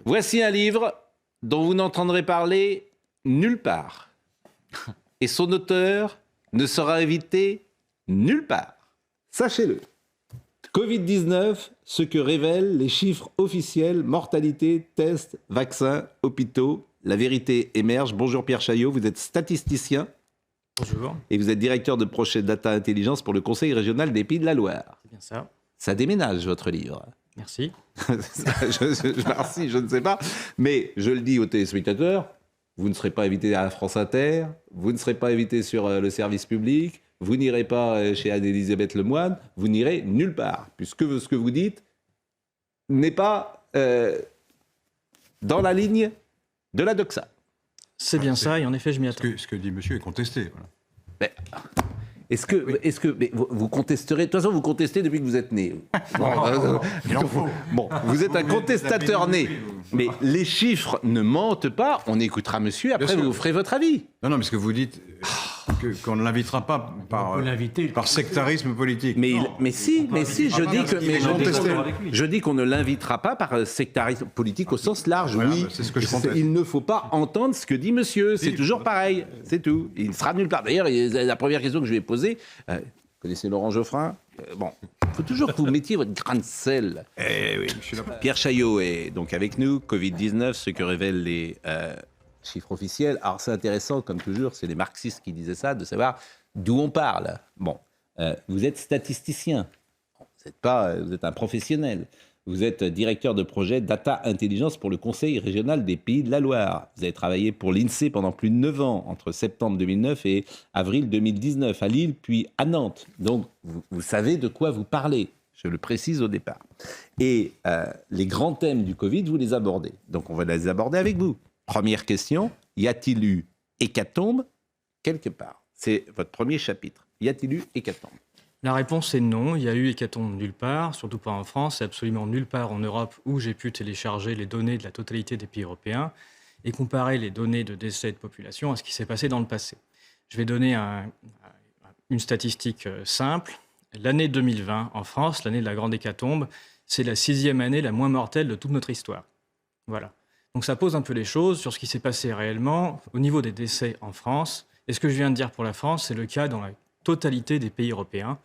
Voici un livre dont vous n'entendrez parler nulle part. Et son auteur ne sera invité nulle part. Sachez-le. Covid-19, ce que révèlent les chiffres officiels, mortalité, tests, vaccins, hôpitaux. La vérité émerge. Bonjour Pierre Chaillot, vous êtes statisticien. Bonjour. Et vous êtes directeur de projet Data Intelligence pour le Conseil régional des Pays de la Loire. C'est bien ça. Ça déménage, votre livre. Merci. Merci, je ne sais pas. Mais je le dis aux téléspectateurs, vous ne serez pas invité à France Inter, vous ne serez pas invité sur le service public, vous n'irez pas chez Anne-Élisabeth Lemoine, vous n'irez nulle part, puisque ce que vous dites n'est pas dans la ligne de la doxa. C'est bien ça, et en effet, je m'y attends. Ce que dit monsieur est contesté. Voilà. Mais, mais vous contesterez. De toute façon, vous contestez depuis que vous êtes né. Il en faut. Bon, vous êtes un contestateur né. Mais les chiffres ne mentent pas. On écoutera monsieur, après vous ferez votre avis. Non, mais ce que vous dites, qu'on ne l'invitera pas par sectarisme politique. Mais si, je dis qu'on ne l'invitera pas par sectarisme politique au sens large. Voilà, oui, c'est ce que je conteste. Il ne faut pas entendre ce que dit monsieur. C'est toujours pareil. C'est tout. Il sera nulle part. D'ailleurs, la première question que je vais poser, vous connaissez Laurent Geoffrin ? Bon, il faut toujours que vous mettiez votre grain de sel. Oui, je suis là. Pierre Chaillot est donc avec nous. Covid-19, ce que révèlent les chiffres officiels. Alors c'est intéressant, comme toujours, c'est les marxistes qui disaient ça, de savoir d'où on parle. Bon, vous êtes statisticien, vous êtes un professionnel. Vous êtes directeur de projet Data Intelligence pour le Conseil régional des Pays de la Loire. Vous avez travaillé pour l'INSEE pendant plus de 9 ans, entre septembre 2009 et avril 2019, à Lille, puis à Nantes. Donc, vous savez de quoi vous parlez, je le précise au départ. Et les grands thèmes du Covid, vous les abordez. Donc, on va les aborder avec vous. Première question, y a-t-il eu hécatombe quelque part ? C'est votre premier chapitre. Y a-t-il eu hécatombe ? La réponse est non, il y a eu hécatombe nulle part, surtout pas en France, et absolument nulle part en Europe où j'ai pu télécharger les données de la totalité des pays européens et comparer les données de décès et de population à ce qui s'est passé dans le passé. Je vais donner une statistique simple. L'année 2020 en France, l'année de la grande hécatombe, c'est la 6e année la moins mortelle de toute notre histoire. Voilà. Donc ça pose un peu les choses sur ce qui s'est passé réellement au niveau des décès en France. Et ce que je viens de dire pour la France, c'est le cas dans la totalité des pays européens.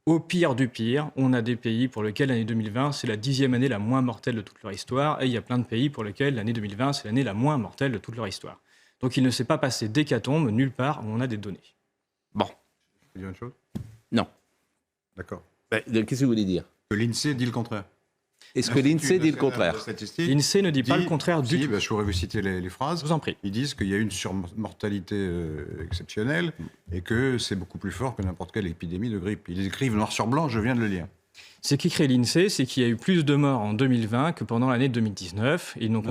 Au pire du pire, on a des pays pour lesquels l'année 2020, c'est la 10e année la moins mortelle de toute leur histoire. Et il y a plein de pays pour lesquels l'année 2020, c'est l'année la moins mortelle de toute leur histoire. Donc il ne s'est pas passé d'hécatombe nulle part où on a des données. Bon. Je peux dire une chose ? Non. D'accord. Qu'est-ce que vous voulez dire ? Que l'INSEE dit le contraire. Est-ce que l'INSEE dit le contraire ? L'INSEE ne dit pas le contraire du tout. Je pourrais vous citer les phrases. Je vous en prie. Ils disent qu'il y a une surmortalité exceptionnelle et que c'est beaucoup plus fort que n'importe quelle épidémie de grippe. Ils écrivent noir sur blanc, je viens de le lire. Ce qui crée l'INSEE, c'est qu'il y a eu plus de morts en 2020 que pendant l'année 2019. Ils n'ont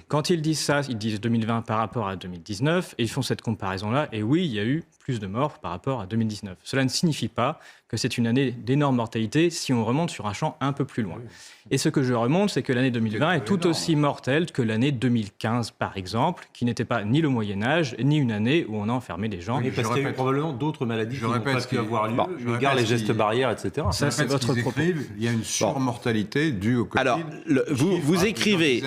quand ils disent ça, ils disent 2020 par rapport à 2019 et ils font cette comparaison-là. Et oui, il y a eu plus de morts par rapport à 2019. Cela ne signifie pas que c'est une année d'énorme mortalité si on remonte sur un champ un peu plus loin. Et ce que je remonte, c'est que l'année 2020 est tout aussi mortelle que l'année 2015, par exemple, qui n'était pas ni le Moyen-Âge, ni une année où on a enfermé des gens. Oui, parce qu'il y a eu probablement d'autres maladies qui n'ont pas pu avoir lieu, eu égard les gestes barrières, etc. Ça, c'est votre propos. Il y a une surmortalité due au Covid. Alors, vous écrivez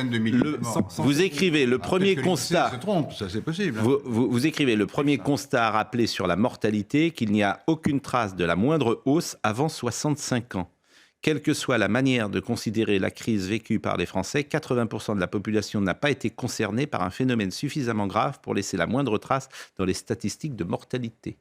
le premier constat. Se trompe, ça c'est possible. Vous écrivez le premier constat à rappeler sur la mortalité qu'il n'y a aucune trace de la moindre hausse avant 65 ans. Quelle que soit la manière de considérer la crise vécue par les Français, 80% de la population n'a pas été concernée par un phénomène suffisamment grave pour laisser la moindre trace dans les statistiques de mortalité.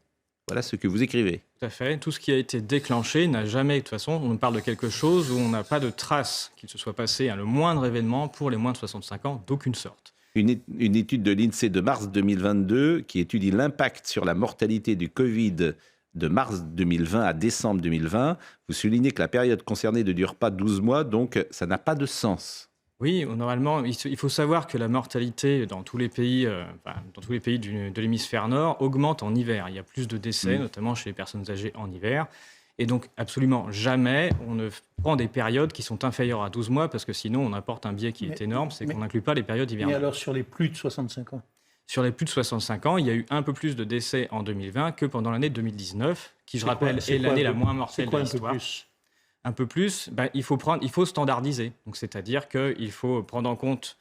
Voilà ce que vous écrivez. Tout à fait. Tout ce qui a été déclenché n'a jamais, de toute façon, on parle de quelque chose où on n'a pas de trace qu'il se soit passé le moindre événement pour les moins de 65 ans d'aucune sorte. Une étude de l'INSEE de mars 2022 qui étudie l'impact sur la mortalité du Covid de mars 2020 à décembre 2020. Vous soulignez que la période concernée ne dure pas 12 mois, donc ça n'a pas de sens. Oui, normalement, il faut savoir que la mortalité dans tous les pays, de l'hémisphère nord augmente en hiver. Il y a plus de décès, notamment chez les personnes âgées en hiver. Et donc, absolument jamais, on ne prend des périodes qui sont inférieures à 12 mois, parce que sinon, on apporte un biais qui est énorme, c'est qu'on n'inclut pas les périodes hivernales. Mais alors, sur les plus de 65 ans ? Sur les plus de 65 ans, il y a eu un peu plus de décès en 2020 que pendant l'année 2019, qui, je rappelle, est l'année la moins mortelle de l'histoire. un peu plus, il faut standardiser. Donc, c'est-à-dire qu'il faut prendre en compte,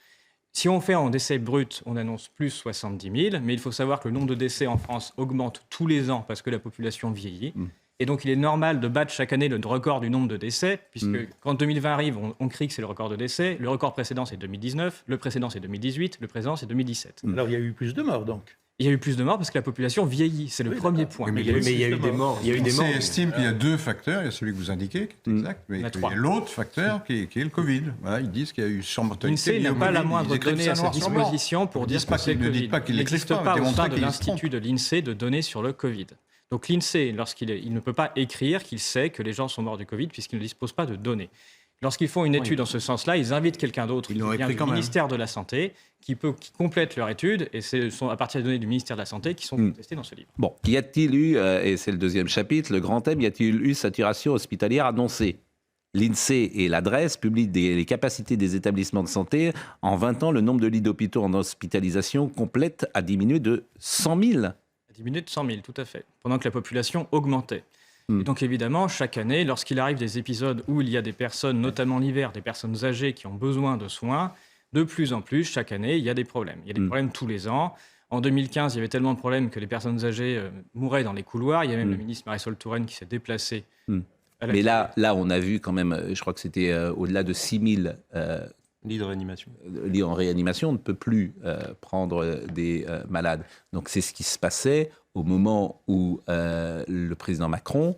si on fait en décès brut, on annonce plus 70 000, mais il faut savoir que le nombre de décès en France augmente tous les ans parce que la population vieillit. Et donc, il est normal de battre chaque année le record du nombre de décès, puisque quand 2020 arrive, on crie que c'est le record de décès. Le record précédent, c'est 2019. Le précédent, c'est 2018. Le présent, c'est 2017. Alors, il y a eu plus de morts, donc. Il y a eu plus de morts parce que la population vieillit. C'est le premier point. Oui, mais il y a eu des morts. On estime qu'il y a 2 facteurs. Il y a celui que vous indiquez, qui est exact, mais il y a l'autre facteur qui est le Covid. Voilà, ils disent qu'il y a eu surmortalité. L'INSEE n'a pas la moindre donnée à sa disposition pour dire que c'est le Covid. Il n'existe pas au sein de l'Institut de l'INSEE de données sur le Covid. Donc l'INSEE, il ne peut pas écrire qu'il sait que les gens sont morts du Covid puisqu'il ne dispose pas de données. Lorsqu'ils font une étude dans ce sens-là, ils invitent quelqu'un d'autre qui vient du ministère de la Santé, qui complète leur étude, et ce sont à partir des données du ministère de la Santé qui sont contestées dans ce livre. Bon, y a-t-il eu, et c'est le deuxième chapitre, le grand thème, y a-t-il eu saturation hospitalière annoncée ? L'INSEE et l'adresse publient les capacités des établissements de santé. En 20 ans, le nombre de lits d'hôpitaux en hospitalisation complète a diminué de 100 000. Diminué de 100 000, tout à fait, pendant que la population augmentait. Et donc évidemment, chaque année, lorsqu'il arrive des épisodes où il y a des personnes, notamment l'hiver, des personnes âgées qui ont besoin de soins, de plus en plus, chaque année, il y a des problèmes. Il y a des problèmes tous les ans. En 2015, il y avait tellement de problèmes que les personnes âgées mouraient dans les couloirs. Il y a même la ministre Marisol Touraine qui s'est déplacée. Mais là, on a vu quand même, je crois que c'était au-delà de 6 000 lits de réanimation. Lits en réanimation, on ne peut plus prendre des malades. Donc c'est ce qui se passait au moment où le président Macron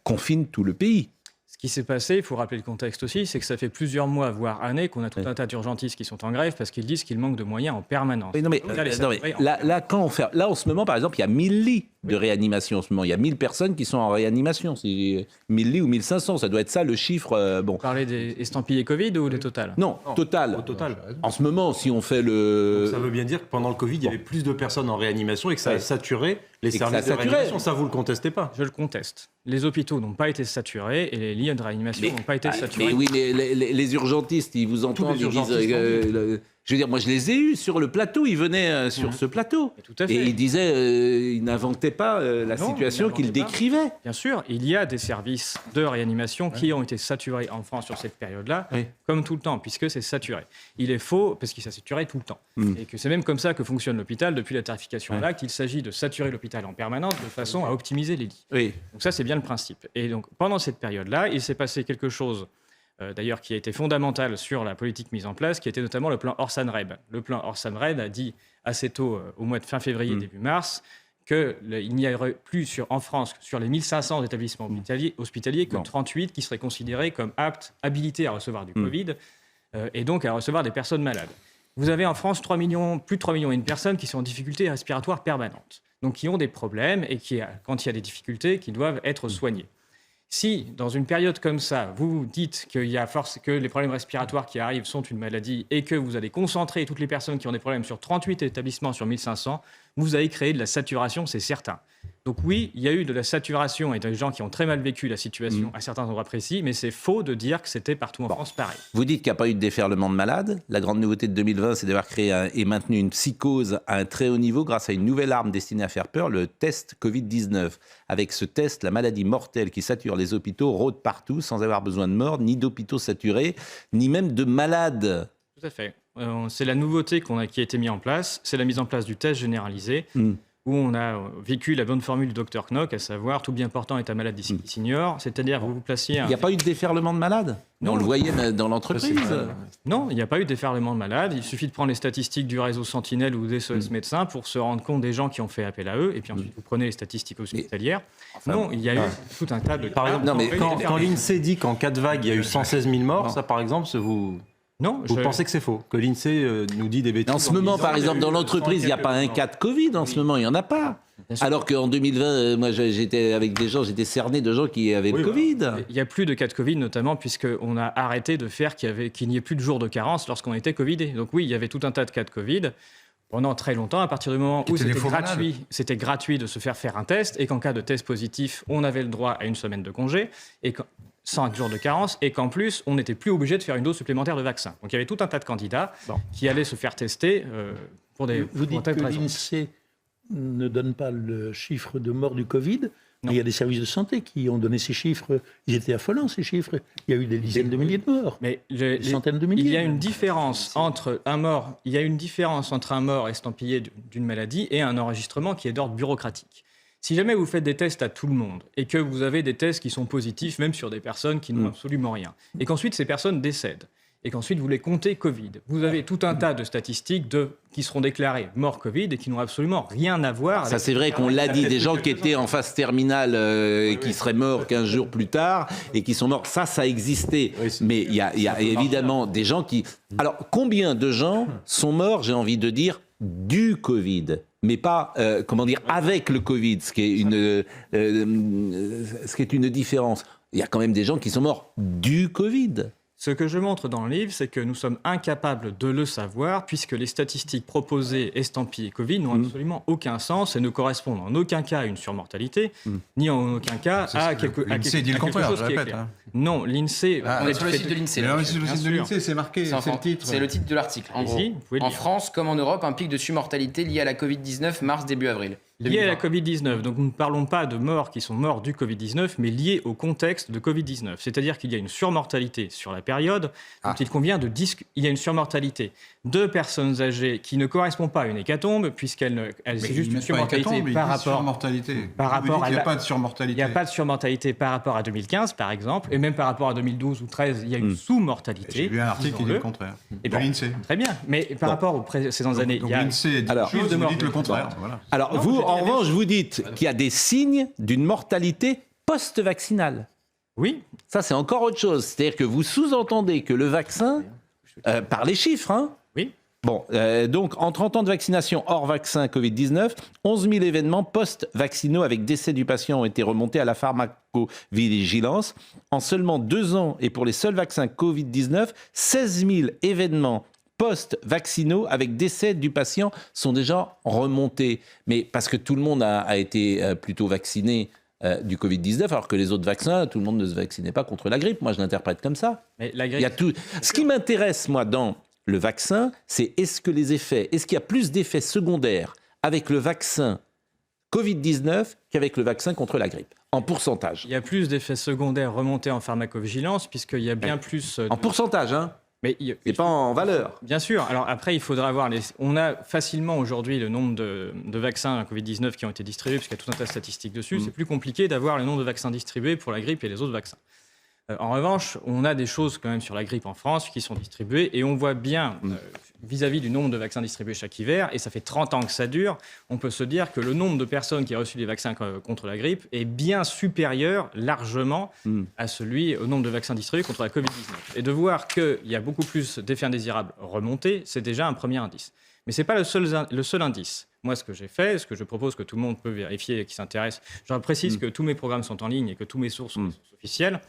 confine tout le pays. Ce qui s'est passé, il faut rappeler le contexte aussi, c'est que ça fait plusieurs mois, voire années, qu'on a tout un tas d'urgentistes qui sont en grève parce qu'ils disent qu'il manque de moyens en permanence. Oui, là, en ce moment, par exemple, il y a 1000 lits de réanimation en ce moment. Il y a 1000 personnes qui sont en réanimation. C'est 1000 lits ou 1500, ça doit être ça le chiffre. Vous parlez des estampillés Covid ou des totales ? Non, total. Au total. En ce moment, si on fait le... Donc ça veut bien dire que pendant le Covid, il y avait plus de personnes en réanimation et que ça a saturé les services de réanimation. Ça, vous ne le contestez pas ? Je le conteste. Les hôpitaux n'ont pas été saturés et les lits de réanimation n'ont pas été saturés. Mais oui, mais les urgentistes, ils vous entendent, ils disent... je veux dire, moi, je les ai eus sur le plateau. Ils venaient sur ce plateau. Tout à fait. Et ils disaient, ils n'inventaient pas la situation qu'ils décrivaient. Bien sûr, il y a des services de réanimation qui ont été saturés en France sur cette période-là, comme tout le temps, puisque c'est saturé. Il est faux, parce qu'il s'est saturé tout le temps. Et que c'est même comme ça que fonctionne l'hôpital depuis la tarification à l'acte. Il s'agit de saturer l'hôpital en permanence de façon à optimiser les lits. Oui. Donc ça, c'est bien le principe. Et donc, pendant cette période-là, il s'est passé quelque chose... d'ailleurs, qui a été fondamental sur la politique mise en place, qui était notamment le plan Orsan-Reb. Le plan Orsan-Reb a dit assez tôt, au mois de fin février, début mars, qu'il n'y aurait plus en France, sur les 1500 établissements hospitaliers, que 38 qui seraient considérés comme habilités à recevoir du Covid, et donc à recevoir des personnes malades. Vous avez en France plus de 3,5 millions de personnes qui sont en difficulté respiratoire permanente, donc qui ont des problèmes et qui, quand il y a des difficultés, qui doivent être soignées. Si, dans une période comme ça, vous dites que les problèmes respiratoires qui arrivent sont une maladie et que vous allez concentrer toutes les personnes qui ont des problèmes sur 38 établissements sur 1500, vous avez créé de la saturation, c'est certain. Donc oui, il y a eu de la saturation et des gens qui ont très mal vécu la situation à certains endroits précis, mais c'est faux de dire que c'était partout en France pareil. Vous dites qu'il n'y a pas eu de déferlement de malades. La grande nouveauté de 2020, c'est d'avoir créé et maintenu une psychose à un très haut niveau grâce à une nouvelle arme destinée à faire peur, le test Covid-19. Avec ce test, la maladie mortelle qui sature les hôpitaux rôde partout sans avoir besoin de morts, ni d'hôpitaux saturés, ni même de malades. Tout à fait. C'est la nouveauté qui a été mise en place. C'est la mise en place du test généralisé. Où on a vécu la bonne formule du Dr Knock, à savoir tout bien portant est un malade d'ici qui s'ignore, c'est-à-dire vous placiez Il n'y a pas eu de déferlement de malades ? Non. On le voyait dans l'entreprise. Non, il n'y a pas eu de déferlement de malades. Il suffit de prendre les statistiques du réseau Sentinelle ou des SOS médecins pour se rendre compte des gens qui ont fait appel à eux, et puis ensuite vous prenez les statistiques hospitalières. Non, il y a eu tout un tas de... Par exemple, quand l'INSEE dit qu'en cas de vague, il y a eu 116 000 morts, ça par exemple, vous pensez que c'est faux, que l'INSEE nous dit des bêtises? En ce moment, par exemple, dans l'entreprise, il n'y a pas un cas de Covid. En ce moment, il n'y en a pas. Alors qu'en 2020, moi, j'étais cerné de gens qui avaient le Covid. Il n'y a plus de cas de Covid, notamment puisqu'on a arrêté de faire qu'il n'y ait plus de jours de carence lorsqu'on était Covidé. Donc oui, il y avait tout un tas de cas de Covid pendant très longtemps, à partir du moment où c'était gratuit de se faire un test, et qu'en cas de test positif, on avait le droit à une semaine de congé, et 5 jours de carence, et qu'en plus, on n'était plus obligé de faire une dose supplémentaire de vaccin. Donc il y avait tout un tas de candidats qui allaient se faire tester pour des... Vous dites que l'INSEE ne donne pas le chiffre de mort du Covid. Il y a des services de santé qui ont donné ces chiffres. Ils étaient affolants, ces chiffres. Il y a eu des dizaines de milliers de morts. Mais des centaines de milliers. Il y a une différence entre un mort estampillé d'une maladie et un enregistrement qui est d'ordre bureaucratique. Si jamais vous faites des tests à tout le monde et que vous avez des tests qui sont positifs, même sur des personnes qui n'ont absolument rien, et qu'ensuite ces personnes décèdent, et qu'ensuite vous les comptez Covid, vous avez tout un tas de statistiques qui seront déclarées morts Covid et qui n'ont absolument rien à voir avec... Ça, c'est vrai qu'on l'a dit, des gens qui étaient en phase terminale et qui seraient morts 15 jours plus tard et qui sont morts. Ça existait. Mais il y a évidemment des gens qui... Alors, combien de gens sont morts, j'ai envie de dire, du Covid, mais pas, avec le Covid, ce qui est une différence. Il y a quand même des gens qui sont morts du Covid. Ce que je montre dans le livre, c'est que nous sommes incapables de le savoir puisque les statistiques proposées estampillées Covid n'ont absolument aucun sens et ne correspondent en aucun cas à une surmortalité, ni en aucun cas à quelque chose qui est clair. Non, l'INSEE... sur le site de l'INSEE. Sur le site de l'INSEE, c'est marqué, c'est le titre. C'est le titre de l'article. En gros, en France, comme en Europe, un pic de surmortalité lié à la Covid-19 mars-début avril. Lié à la Covid-19. Donc nous ne parlons pas de morts qui sont morts du Covid-19, mais liés au contexte de Covid-19. C'est-à-dire qu'il y a une surmortalité sur la période dont il convient de il y a une surmortalité de personnes âgées qui ne correspond pas à une hécatombe, puisqu'elle c'est juste une surmortalité par rapport à... Il n'y a pas de surmortalité. Il n'y a pas de surmortalité par rapport à 2015, par exemple, et même par rapport à 2012 ou 2013, il y a une sous-mortalité. J'ai lu un article qui dit le contraire. Très bien, mais par rapport aux précédentes années, il y a l'INSEE dit plus de morts. Vous dites le contraire. Alors vous, en revanche, vous dites qu'il y a des signes d'une mortalité post-vaccinale. Oui. Ça, c'est encore autre chose. C'est-à-dire que vous sous-entendez que le vaccin, par les chiffres, oui. Bon, donc en 30 ans de vaccination hors vaccin Covid-19, 11 000 événements post-vaccinaux avec décès du patient ont été remontés à la pharmacovigilance. En seulement 2 ans, et pour les seuls vaccins Covid-19, 16 000 événements post-vaccinaux avec décès du patient sont déjà remontés. Mais parce que tout le monde a été plutôt vacciné du Covid-19, alors que les autres vaccins, tout le monde ne se vaccinait pas contre la grippe. Moi, je l'interprète comme ça. Mais la grippe... Il y a tout... Ce qui m'intéresse, moi, dans le vaccin, c'est est-ce qu'il y a plus d'effets secondaires avec le vaccin Covid-19 qu'avec le vaccin contre la grippe, en pourcentage. Il y a plus d'effets secondaires remontés en pharmacovigilance, puisqu'il y a bien plus... En pourcentage, hein. Mais c'est pas en valeur. Bien sûr. Alors après, il faudra voir... On a facilement aujourd'hui le nombre de vaccins Covid-19 qui ont été distribués, puisqu'il y a tout un tas de statistiques dessus. C'est plus compliqué d'avoir le nombre de vaccins distribués pour la grippe et les autres vaccins. En revanche, on a des choses quand même sur la grippe en France qui sont distribuées et on voit bien, vis-à-vis du nombre de vaccins distribués chaque hiver, et ça fait 30 ans que ça dure, on peut se dire que le nombre de personnes qui ont reçu des vaccins contre la grippe est bien supérieur largement au nombre de vaccins distribués contre la Covid-19. Et de voir qu'il y a beaucoup plus d'effets indésirables remontés, c'est déjà un premier indice. Mais ce n'est pas le seul indice. Moi, ce que j'ai fait, ce que je propose que tout le monde peut vérifier et qui s'intéresse, je précise que tous mes programmes sont en ligne et que tous mes sources sont des sources officielles,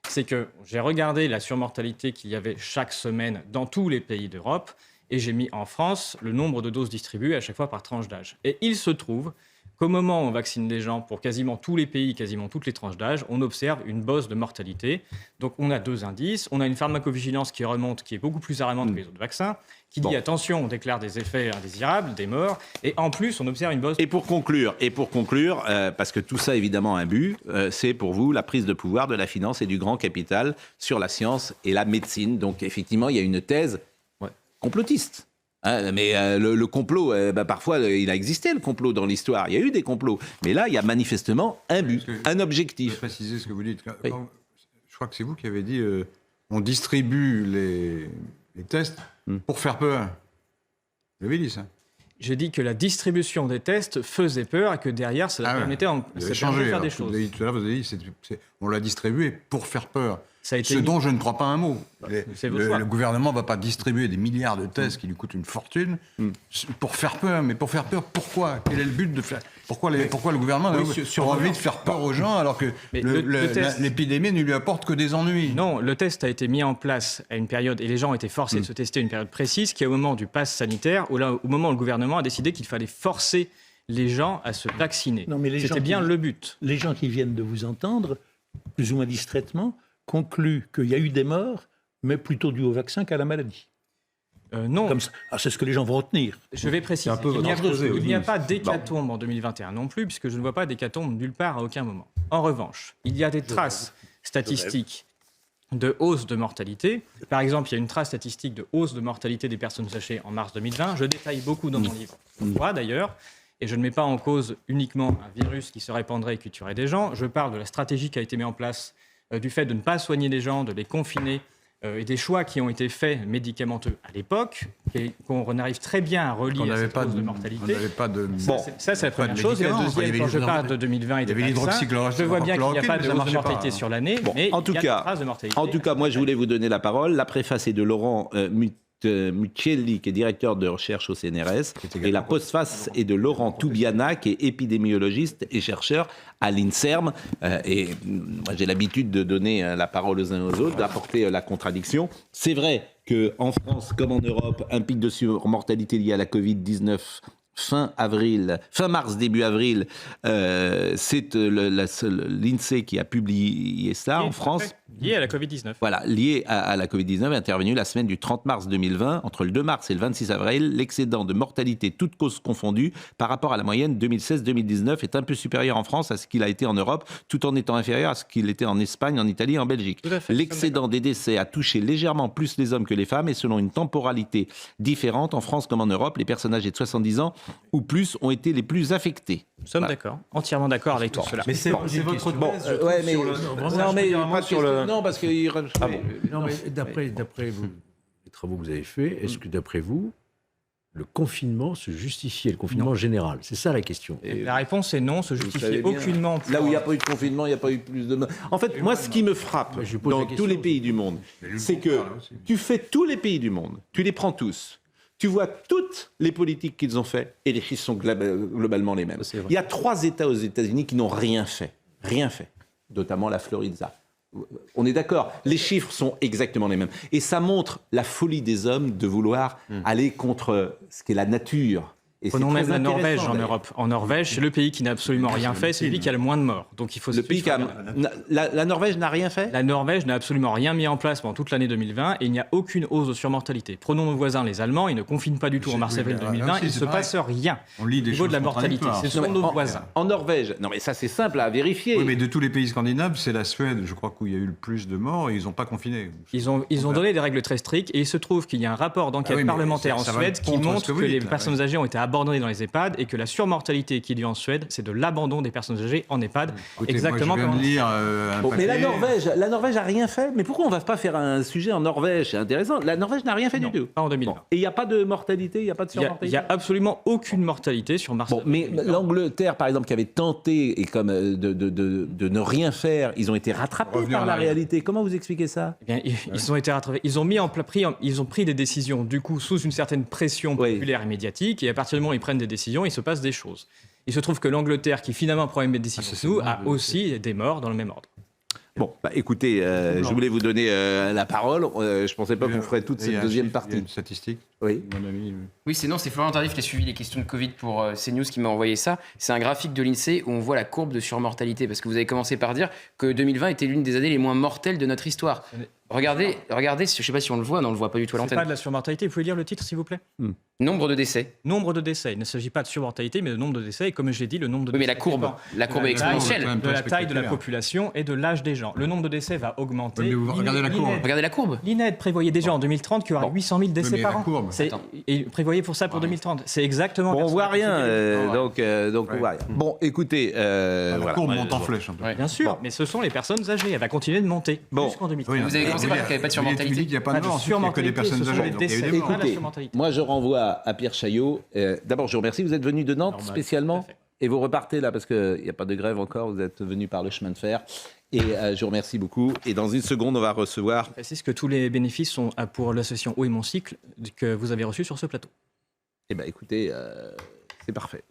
c'est que j'ai regardé la surmortalité qu'il y avait chaque semaine dans tous les pays d'Europe et j'ai mis en France le nombre de doses distribuées à chaque fois par tranche d'âge. Et il se trouve qu'au moment où on vaccine les gens pour quasiment tous les pays, quasiment toutes les tranches d'âge, on observe une bosse de mortalité. Donc on a 2 indices. On a une pharmacovigilance qui remonte, qui est beaucoup plus alarmante que les autres vaccins, qui dit attention, on déclare des effets indésirables, des morts, et en plus on observe une bosse... Et pour conclure, parce que tout ça évidemment a un but, c'est pour vous la prise de pouvoir de la finance et du grand capital sur la science et la médecine. Donc effectivement, il y a une thèse complotiste. Mais le complot, parfois, il a existé le complot dans l'histoire. Il y a eu des complots. Mais là, il y a manifestement un but, un objectif. Je vais préciser ce que vous dites. Oui. Je crois que c'est vous qui avez dit on distribue les tests pour faire peur. Vous avez dit ça. J'ai dit que la distribution des tests faisait peur et que derrière, ça permettait de faire des choses. Tout à l'heure, vous avez dit on l'a distribué pour faire peur. Ce dont je ne crois pas un mot. Le gouvernement ne va pas distribuer des milliards de tests qui lui coûtent une fortune pour faire peur. Mais pour faire peur, pourquoi ? Quel est le but de faire ? Pourquoi le gouvernement a envie de faire peur aux gens alors que l'épidémie ne lui apporte que des ennuis ? Non, le test a été mis en place à une période, et les gens ont été forcés de se tester à une période précise, qui est au moment du pass sanitaire, au moment où le gouvernement a décidé qu'il fallait forcer les gens à se vacciner. C'était bien le but. Les gens qui viennent de vous entendre, plus ou moins distraitement, conclut qu'il y a eu des morts, mais plutôt dû au vaccin qu'à la maladie. Non. Comme ça. Ah, c'est ce que les gens vont retenir. Je vais préciser. Il n'y a pas d'hécatombe en 2021 non plus, puisque je ne vois pas d'hécatombe nulle part à aucun moment. En revanche, il y a des traces statistiques de hausse de mortalité. Par exemple, il y a une trace statistique de hausse de mortalité des personnes âgées en mars 2020. Je détaille beaucoup dans mon livre. Pourquoi d'ailleurs ? Et je ne mets pas en cause uniquement un virus qui se répandrait et qui tuerait des gens. Je parle de la stratégie qui a été mise en place, du fait de ne pas soigner les gens, de les confiner, et des choix qui ont été faits médicamenteux à l'époque, et qu'on arrive très bien à relier à cette hausse de mortalité. On n'avait pas de... Ça, c'est la première chose. Et la deuxième, quand je parle de 2020 et des vaccins, je vois bien qu'il n'y a pas de hausse de mortalité sur l'année, mais il y a des traces de mortalité. En tout cas, moi, je voulais vous donner la parole. La préface est de Laurent Muccelli, qui est directeur de recherche au CNRS, et la postface est de Laurent Toubiana, qui est épidémiologiste et chercheur à l'INSERM. Et moi, j'ai l'habitude de donner la parole aux uns aux autres, d'apporter la contradiction. C'est vrai qu'en France, comme en Europe, un pic de surmortalité lié à la Covid-19 fin mars, début avril, c'est l'INSEE qui a publié ça en France. Lié à la Covid-19. Voilà, lié à la Covid-19, est intervenu la semaine du 30 mars 2020. Entre le 2 mars et le 26 avril, l'excédent de mortalité, toutes causes confondues, par rapport à la moyenne 2016-2019, est un peu supérieur en France à ce qu'il a été en Europe, tout en étant inférieur à ce qu'il était en Espagne, en Italie et en Belgique. L'excédent des décès a touché légèrement plus les hommes que les femmes, et selon une temporalité différente, en France comme en Europe, les personnes âgées de 70 ans ou plus ont été les plus affectés. Nous sommes d'accord, entièrement d'accord avec tout cela. Mais c'est votre thèse, ouais, mais Non, parce que non, mais d'après les travaux que vous avez faits, est-ce que d'après vous, le confinement se justifiait, le confinement général? C'est ça la question. La réponse est non, se justifie aucunement. Là où il n'y a pas eu de confinement, il n'y a pas eu plus de... En fait, moi, ce qui me frappe dans tous les pays du monde, c'est que tu fais tous les pays du monde, tu les prends tous. Tu vois toutes les politiques qu'ils ont fait et les chiffres sont globalement les mêmes. Il y a 3 États aux États-Unis qui n'ont rien fait, notamment la Floride. On est d'accord, les chiffres sont exactement les mêmes. Et ça montre la folie des hommes de vouloir aller contre ce qu'est la nature. Et prenons même la Norvège en Europe. En Norvège, c'est le pays qui n'a absolument rien fait, c'est le pays qui a le moins de morts. Donc il faut le pays la Norvège n'a rien fait. La Norvège n'a absolument rien mis en place pendant toute l'année 2020 et il n'y a aucune hausse de surmortalité. Prenons nos voisins, les Allemands, ils ne confinent pas du tout en mars-avril 2020, il ne se passe rien au niveau de la mortalité. Ce sont nos voisins. En Norvège, non mais ça c'est simple à vérifier. Oui, mais de tous les pays scandinaves, c'est la Suède, je crois, où il y a eu le plus de morts et ils n'ont pas confiné. Ils ont donné des règles très strictes et il se trouve qu'il y a un rapport d'enquête parlementaire en Suède qui montre que les personnes âgées ont été abandonnées dans les EHPAD et que la surmortalité qui est due en Suède, c'est de l'abandon des personnes âgées en EHPAD. Écoutez, exactement moi, je viens de lire mais la Norvège a rien fait. Mais pourquoi on ne va pas faire un sujet en Norvège? C'est intéressant. La Norvège n'a rien fait du tout. Pas en 2020. Et il n'y a pas de mortalité, il n'y a pas de surmortalité. Il n'y a absolument aucune mortalité sur Mars. Mais l'Angleterre, par exemple, qui avait tenté de ne rien faire, ils ont été rattrapés par la réalité. Comment vous expliquez ça? Eh bien, ils ont été rattrapés. Ils ont pris des décisions, du coup, sous une certaine pression populaire et médiatique. Et à partir du moment où ils prennent des décisions, il se passe des choses. Il se trouve que l'Angleterre, qui finalement prend une décision que nous, a aussi des morts dans le même ordre. Bon, écoutez, je voulais vous donner la parole. Je ne pensais pas qu'on ferait toute cette deuxième partie. Il y a une statistique. Oui. Oui, c'est Florian Tardif qui a suivi les questions de Covid pour CNews qui m'a envoyé ça. C'est un graphique de l'INSEE où on voit la courbe de surmortalité, parce que vous avez commencé par dire que 2020 était l'une des années les moins mortelles de notre histoire. Regardez, je ne sais pas si on le voit, non, on ne le voit pas du tout à l'antenne. C'est pas de la surmortalité, vous pouvez lire le titre s'il vous plaît? Nombre de décès. Nombre de décès. Il ne s'agit pas de surmortalité, mais de nombre de décès. Et comme je l'ai dit, le nombre de décès. Oui, mais la courbe est exponentielle. De la taille de la population et de l'âge des gens. Le nombre de décès va augmenter. Mais vous regardez la courbe. Regardez la courbe. L'INED prévoyait déjà en 2030 qu'il y aura 800 000 décès par an. Et prévoyait pour ça pour 2030. C'est exactement. Bon, on voit rien. Donc on voit rien. Bon, écoutez, la courbe monte en flèche. Bien sûr, mais ce sont les personnes âgées. Elle va continuer de monter jusqu'en 2030. Vous avez commencé par dire qu'il n'y avait pas de surmortalité. Il n'y a pas de morts, il n'y a que des personnes âgées. Écoutez, moi je renvoie à Pierre Chaillot. D'abord, je vous remercie. Vous êtes venu de Nantes spécialement et vous repartez là parce qu'il n'y a pas de grève encore. Vous êtes venu par le chemin de fer. Et je vous remercie beaucoup. Et dans une seconde, on va recevoir... C'est ce que tous les bénéfices sont pour l'association Eau et Mon Cycle que vous avez reçu sur ce plateau. Eh bien, écoutez, c'est parfait.